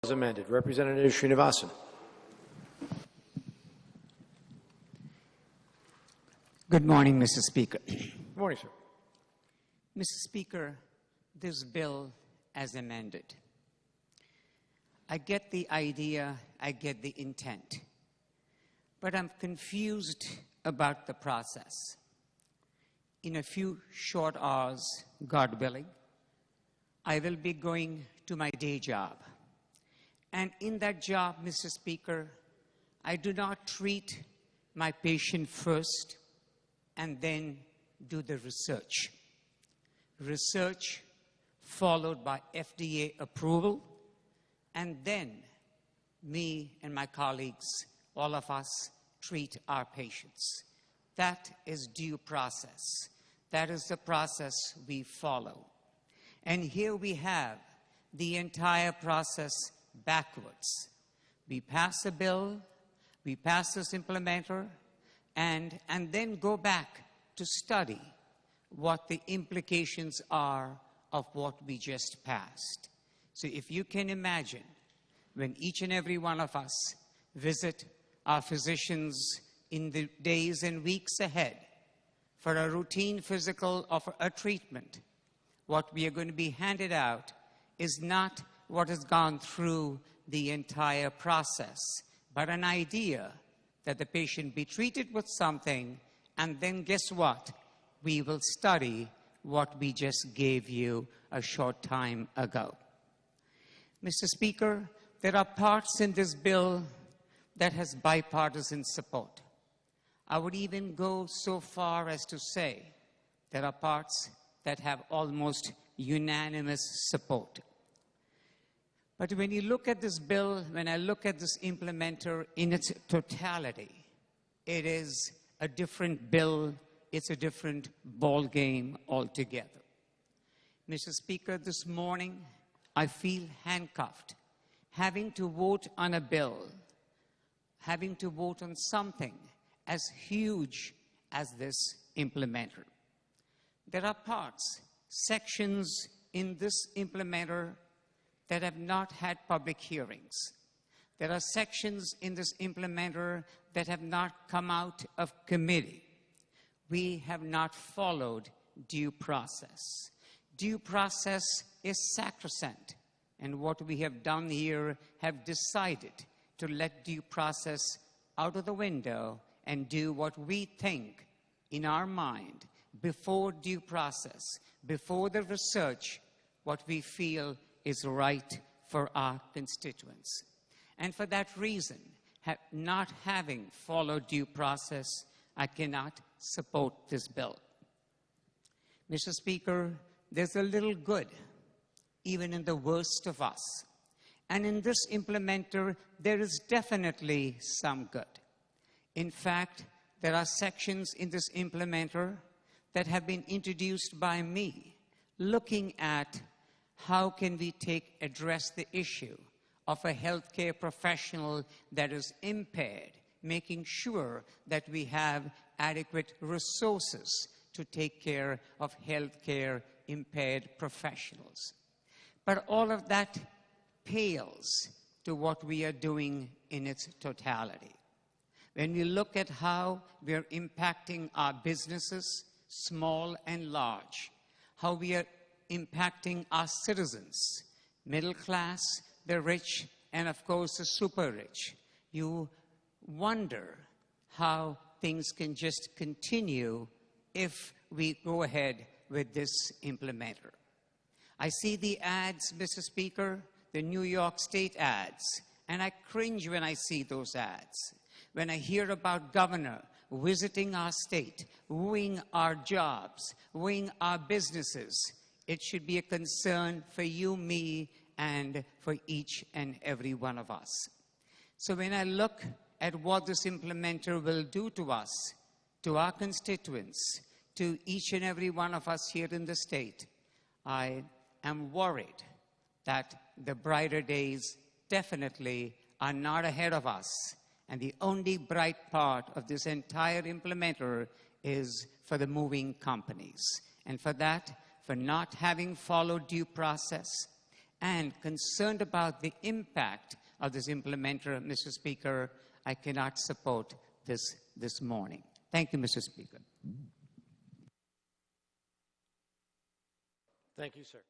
As amended. Representative Srinivasan. Good morning, Mr. Speaker. Good morning, sir. Mr. Speaker, this bill as amended. I get the idea, I get the intent, but I'm confused about the process. In a few short hours, God willing, I will be going to my day job. And in that job, Mr. Speaker, I do not treat my patient first and then do the research. Research followed by FDA approval, and then me and my colleagues, all of us, treat our patients. That is due process. That is the process we follow. And here we have the entire process backwards. We pass a bill, we pass this implementer, and then go back to study what the implications are of what we just passed. So if you can imagine, when each and every one of us visit our physicians in the days and weeks ahead for a routine physical or for a treatment, what we are going to be handed out is not what has gone through the entire process, but an idea that the patient be treated with something, and then guess what? We will study what we just gave you a short time ago. Mr. Speaker, there are parts in this bill that has bipartisan support. I would even go so far as to say there are parts that have almost unanimous support. But when you look at this bill, when I look at this implementer in its totality, it is a different bill. It's a different ball game altogether. Mr. Speaker, this morning, I feel handcuffed, having to vote on a bill, having to vote on something as huge as this implementer. There are parts, sections in this implementer that have not had public hearings. There are sections in this implementer that have not come out of committee. We have not followed due process. Due process is sacrosanct, and what we have done here have decided to let due process out of the window and do what we think in our mind before due process, before the research, what we feel is right for our constituents. And for that reason, not having followed due process, I cannot support this bill. Mr. Speaker, there's a little good, even in the worst of us. And in this implementer, there is definitely some good. In fact, there are sections in this implementer that have been introduced by me, looking at how can we address the issue of a healthcare professional that is impaired, making sure that we have adequate resources to take care of healthcare impaired professionals. But all of that pales to what we are doing in its totality. When we look at how we are impacting our businesses, small and large, how we are impacting our citizens, middle class, the rich, and of course the super rich, you wonder how things can just continue if we go ahead with this implementer. I see the ads, Mr. Speaker, the New York State ads, and I cringe when I see those ads. When I hear about governor visiting our state, wooing our jobs, wooing our businesses, it should be a concern for you, me, and for each and every one of us. So when I look at what this implementer will do to us, to our constituents, to each and every one of us here in the state, I am worried that the brighter days definitely are not ahead of us. And the only bright part of this entire implementer is for the moving companies. And for that, for not having followed due process, and concerned about the impact of this implementer, Mr. Speaker, I cannot support this morning. Thank you, Mr. Speaker. Thank you, sir.